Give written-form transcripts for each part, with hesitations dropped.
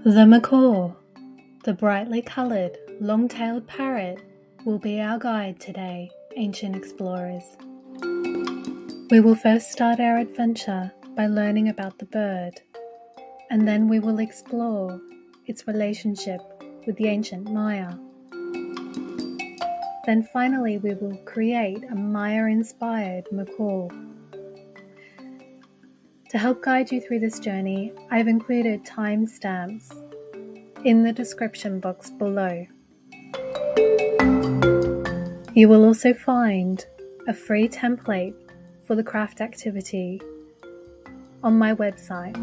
The macaw, the brightly coloured, long-tailed parrot, will be our guide today, ancient explorers. We will first start our adventure by learning about the bird, and then we will explore its relationship with the ancient Maya. Then finally we will create a Maya-inspired macaw. To help guide you through this journey, I've included timestamps in the description box below. You will also find a free template for the craft activity on my website.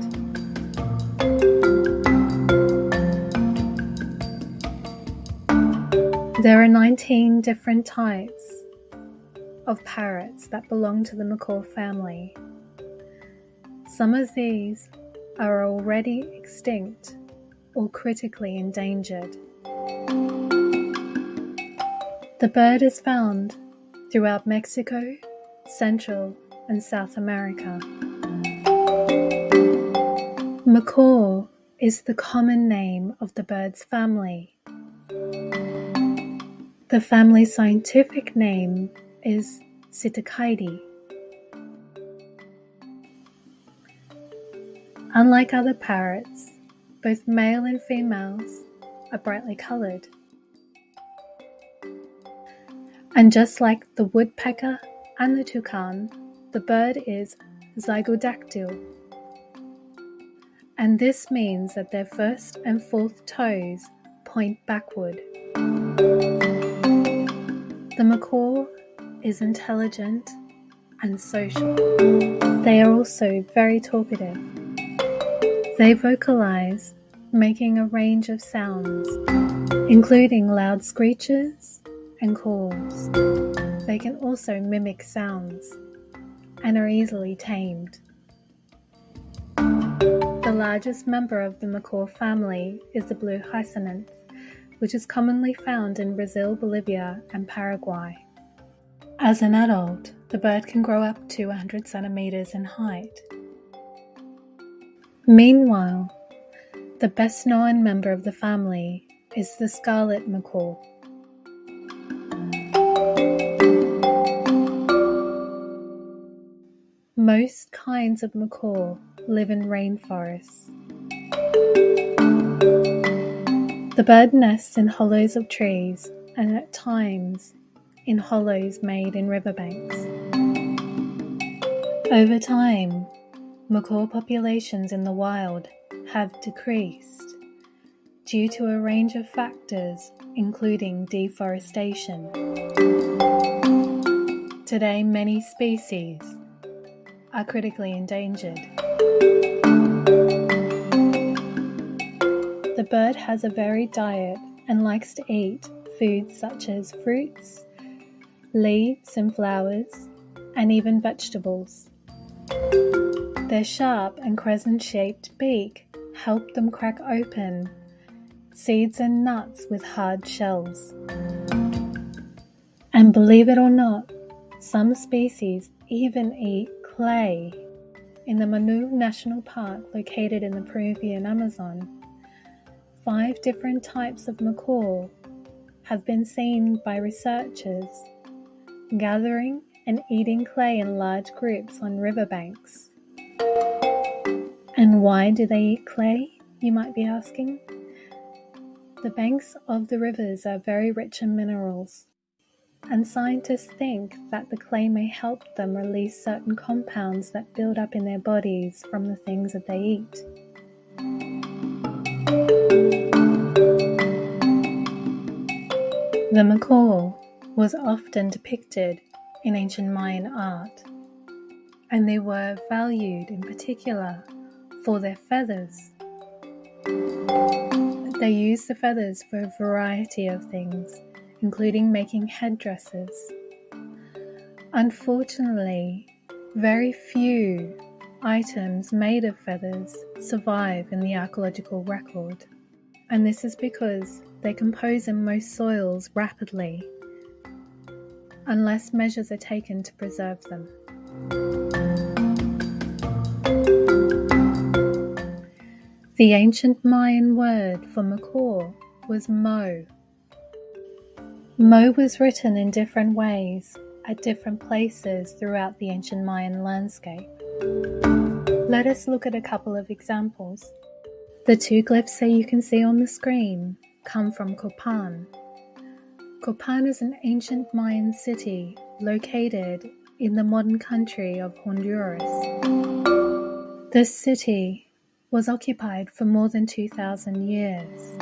There are 19 different types of parrots that belong to the macaw family. Some of these are already extinct or critically endangered. The bird is found throughout Mexico, Central and South America. Macaw is the common name of the bird's family. The family's scientific name is Psittacidae. Unlike other parrots, both male and females are brightly coloured. And just like the woodpecker and the toucan, the bird is zygodactyl. And this means that their first and fourth toes point backward. The macaw is intelligent and social. They are also very talkative. They vocalize, making a range of sounds, including loud screeches and calls. They can also mimic sounds and are easily tamed. The largest member of the macaw family is the blue hyacinth, which is commonly found in Brazil, Bolivia, and Paraguay. As an adult, the bird can grow up to 100 centimeters in height. Meanwhile, the best-known member of the family is the scarlet macaw. Most kinds of macaw live in rainforests. The bird nests in hollows of trees and at times in hollows made in riverbanks. Over time, macaw populations in the wild have decreased due to a range of factors, including deforestation. Today, many species are critically endangered. The bird has a varied diet and likes to eat foods such as fruits, leaves and flowers, and even vegetables. Their sharp and crescent-shaped beak help them crack open seeds and nuts with hard shells. And believe it or not, some species even eat clay. In the Macaw National Park located in the Peruvian Amazon, 5 different types of macaw have been seen by researchers gathering and eating clay in large groups on riverbanks. And why do they eat clay, you might be asking? The banks of the rivers are very rich in minerals, and scientists think that the clay may help them release certain compounds that build up in their bodies from the things that they eat. The macaw was often depicted in ancient Mayan art, and they were valued in particular for their feathers. They used the feathers for a variety of things, including making headdresses. Unfortunately, very few items made of feathers survive in the archaeological record, and this is because they compose in most soils rapidly, unless measures are taken to preserve them. The ancient Mayan word for macaw was mo. Mo was written in different ways at different places throughout the ancient Mayan landscape. Let us look at a couple of examples. The two glyphs that you can see on the screen come from Copan. Copan is an ancient Mayan city located in the modern country of Honduras. This city was occupied for more than 2,000 years.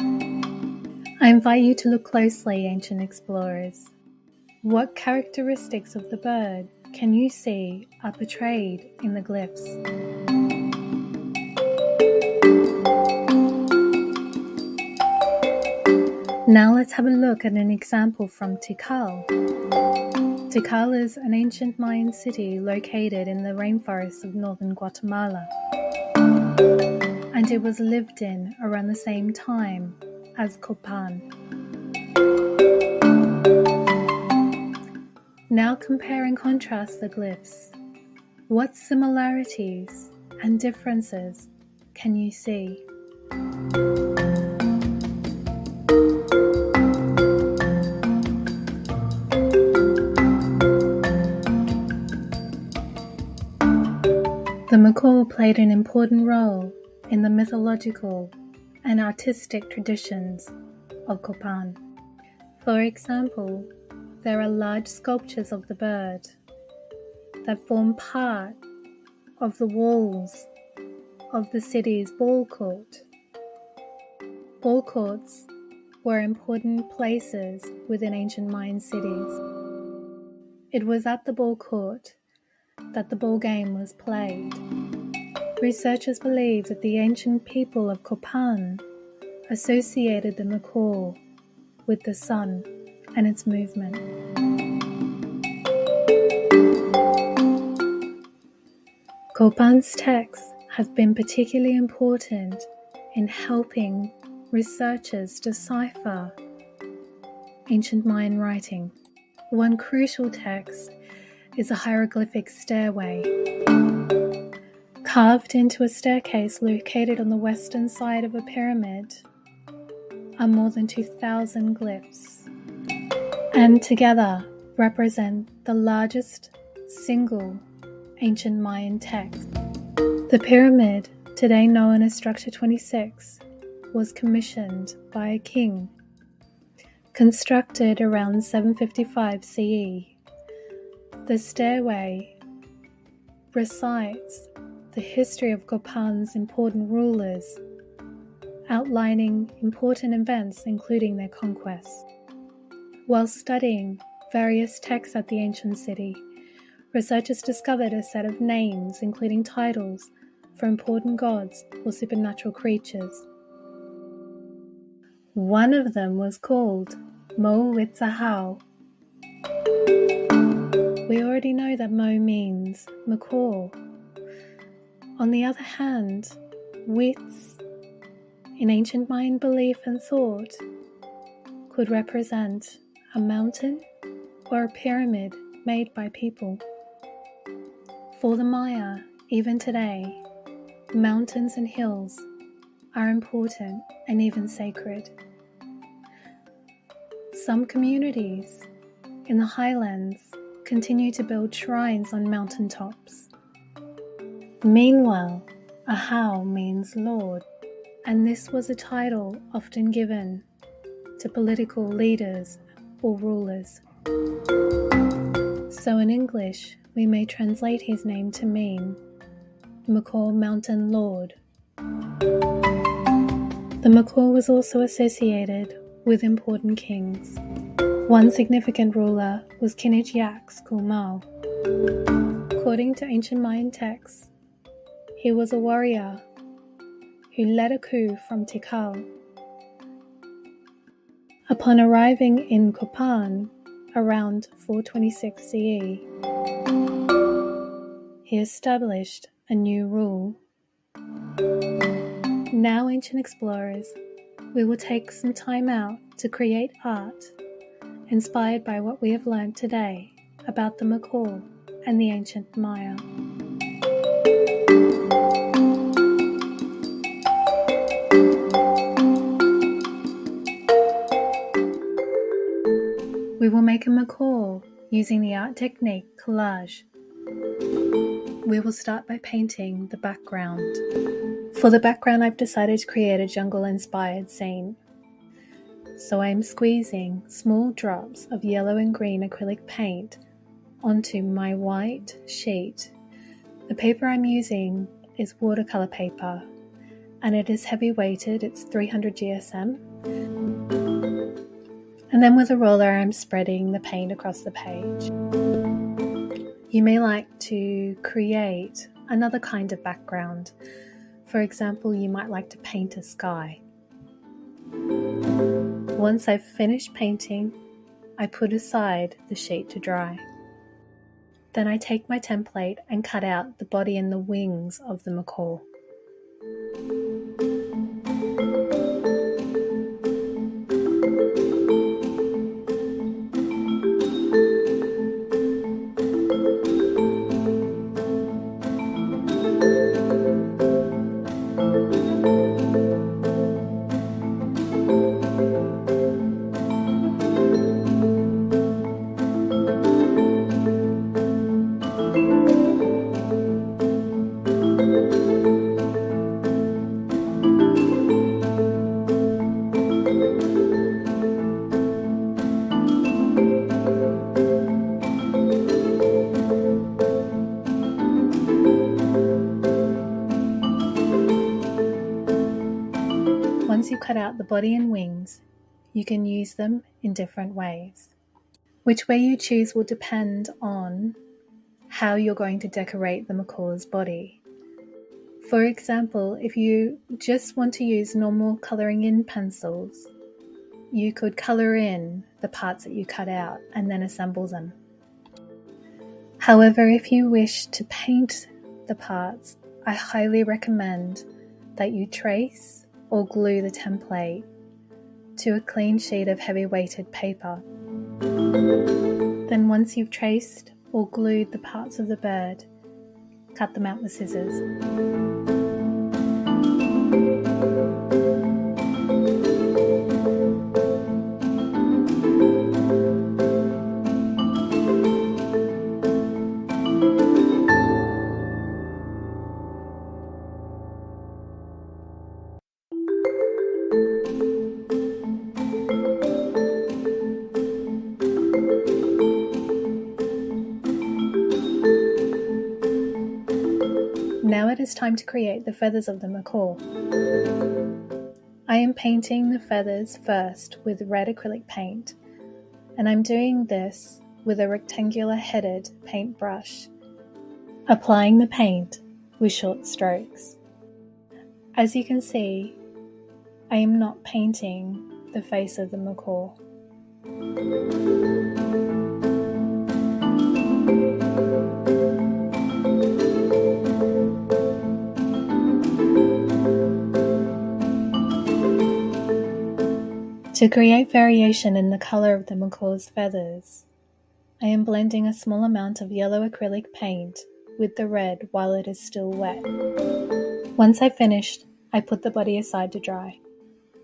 I invite you to look closely, ancient explorers. What characteristics of the bird can you see are portrayed in the glyphs? Now let's have a look at an example from Tikal. Tikal is an ancient Mayan city located in the rainforests of northern Guatemala, and it was lived in around the same time as Copan. Now compare and contrast the glyphs. What similarities and differences can you see? The macaw played an important role in the mythological and artistic traditions of Copan. For example, there are large sculptures of the bird that form part of the walls of the city's ball court. Ball courts were important places within ancient Mayan cities. It was at the ball court that the ball game was played. Researchers believe that the ancient people of Copan associated the macaw with the sun and its movement. Copan's texts have been particularly important in helping researchers decipher ancient Mayan writing. One crucial text is a hieroglyphic stairway. Carved into a staircase located on the western side of a pyramid are more than 2,000 glyphs, and together represent the largest single ancient Mayan text. The pyramid, today known as Structure 26, was commissioned by a king. Constructed around 755 CE, the stairway recites the history of Copan's important rulers, outlining important events including their conquests. While studying various texts at the ancient city, researchers discovered a set of names including titles for important gods or supernatural creatures. One of them was called Mo. We already know that Mo means macaw. On the other hand, Wits, in ancient Mayan belief and thought, could represent a mountain or a pyramid made by people. For the Maya, even today, mountains and hills are important and even sacred. Some communities in the highlands continue to build shrines on mountaintops. Meanwhile, Ahau means Lord, and this was a title often given to political leaders or rulers. So in English, we may translate his name to mean Macaw Mountain Lord. The macaw was also associated with important kings. One significant ruler was Kinijaks Kumau. According to ancient Mayan texts, he was a warrior who led a coup from Tikal. Upon arriving in Copan around 426 CE, he established a new rule. Now, ancient explorers, we will take some time out to create art inspired by what we have learned today about the macaw and the ancient Maya. We will make a macaw using the art technique collage. We will start by painting the background. For the background, I've decided to create a jungle-inspired scene. So I'm squeezing small drops of yellow and green acrylic paint onto my white sheet. The paper I'm using is watercolor paper, and it is heavy weighted, it's 300 GSM. And then with a roller, I'm spreading the paint across the page. You may like to create another kind of background. For example, you might like to paint a sky. Once I've finished painting, I put aside the sheet to dry. Then I take my template and cut out the body and the wings of the macaw. Once you cut out the body and wings, you can use them in different ways. Which way you choose will depend on how you're going to decorate the macaw's body. For example, if you just want to use normal colouring in pencils, you could colour in the parts that you cut out and then assemble them. However, if you wish to paint the parts, I highly recommend that you trace or glue the template to a clean sheet of heavy weighted paper. Then once you've traced or glued the parts of the bird, cut them out with scissors. Now it is time to create the feathers of the macaw. I am painting the feathers first with red acrylic paint, and I'm doing this with a rectangular headed paintbrush, applying the paint with short strokes. As you can see, I am not painting the face of the macaw. To create variation in the colour of the macaw's feathers, I am blending a small amount of yellow acrylic paint with the red while it is still wet. Once I've finished, I put the body aside to dry.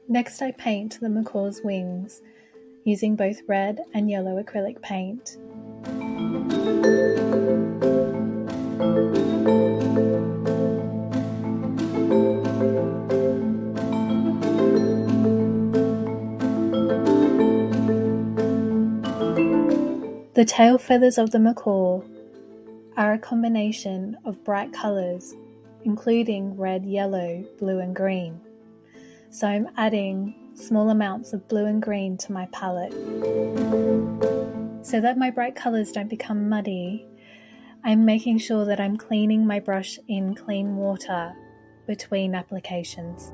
Next, I paint the macaw's wings using both red and yellow acrylic paint. The tail feathers of the macaw are a combination of bright colours, including red, yellow, blue and green. So I'm adding small amounts of blue and green to my palette. So that my bright colours don't become muddy, I'm making sure that I'm cleaning my brush in clean water between applications.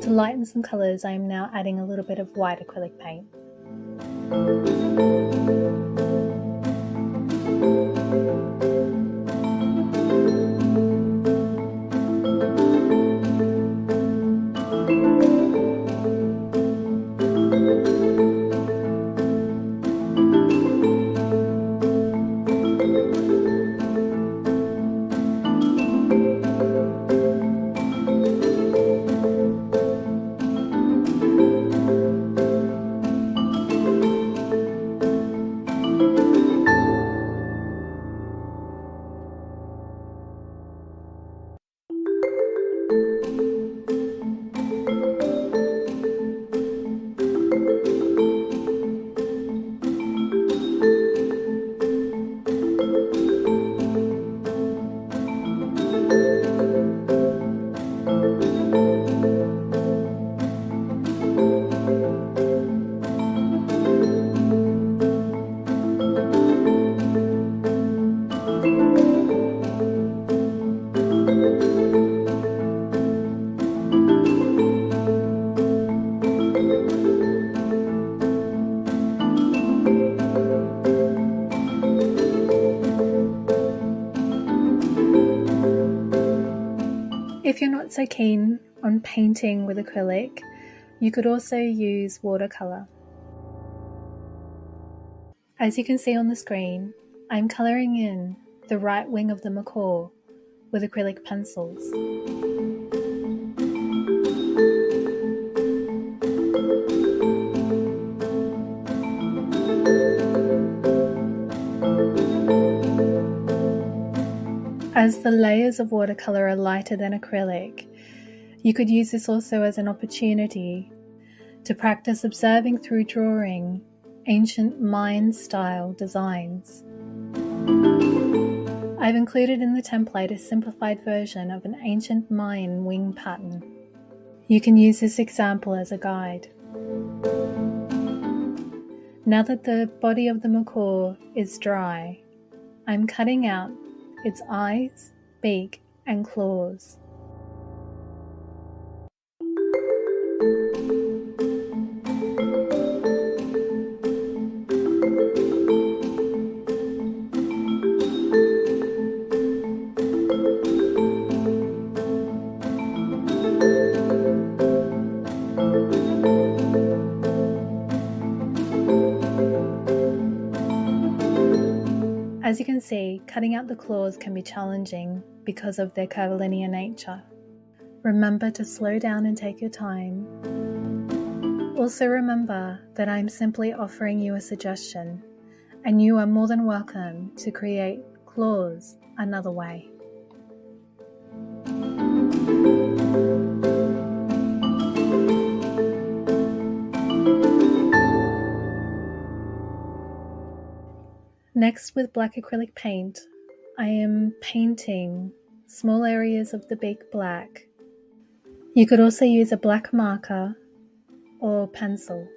To lighten some colours, I am now adding a little bit of white acrylic paint. If you're not so keen on painting with acrylic, you could also use watercolor. As you can see on the screen, I'm coloring in the right wing of the macaw with acrylic pencils. As the layers of watercolor are lighter than acrylic, you could use this also as an opportunity to practice observing through drawing ancient Mayan style designs. I've included in the template a simplified version of an ancient Mayan wing pattern. You can use this example as a guide. Now that the body of the macaw is dry, I'm cutting out its eyes, beak, and claws. As you can see, cutting out the claws can be challenging because of their curvilinear nature. Remember to slow down and take your time. Also remember that I'm simply offering you a suggestion, and you are more than welcome to create claws another way. Next, with black acrylic paint, I am painting small areas of the beak black. You could also use a black marker or pencil.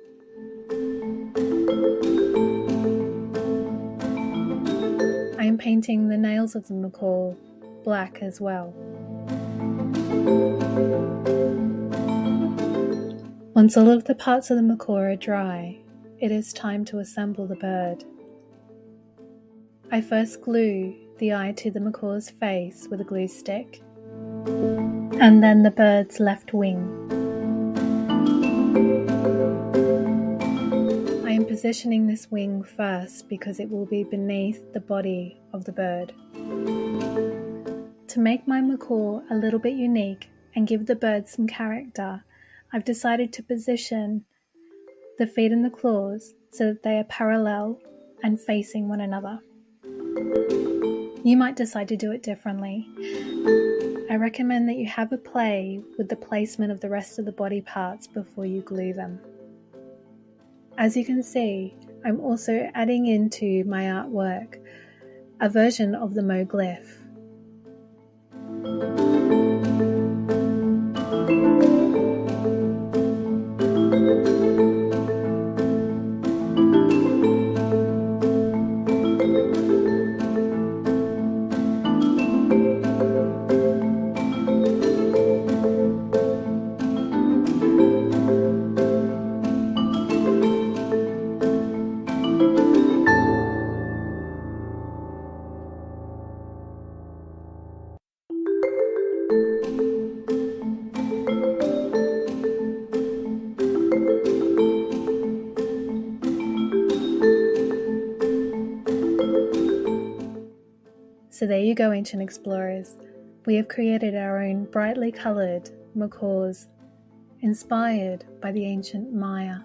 I am painting the nails of the macaw black as well. Once all of the parts of the macaw are dry, it is time to assemble the bird. I first glue the eye to the macaw's face with a glue stick, and then the bird's left wing. I am positioning this wing first because it will be beneath the body of the bird. To make my macaw a little bit unique and give the bird some character, I've decided to position the feet and the claws so that they are parallel and facing one another. You might decide to do it differently. I recommend that you have a play with the placement of the rest of the body parts before you glue them. As you can see, I'm also adding into my artwork a version of the Mo glyph. So there you go, ancient explorers. We have created our own brightly coloured macaws, inspired by the ancient Maya.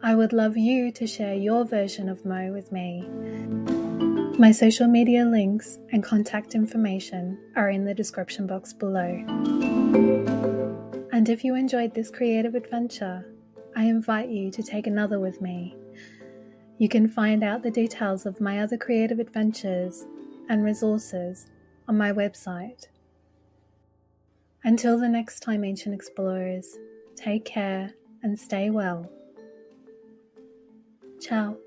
I would love you to share your version of Mo with me. My social media links and contact information are in the description box below. And if you enjoyed this creative adventure, I invite you to take another with me. You can find out the details of my other creative adventures and resources on my website. Until the next time, ancient explorers, take care and stay well. Ciao.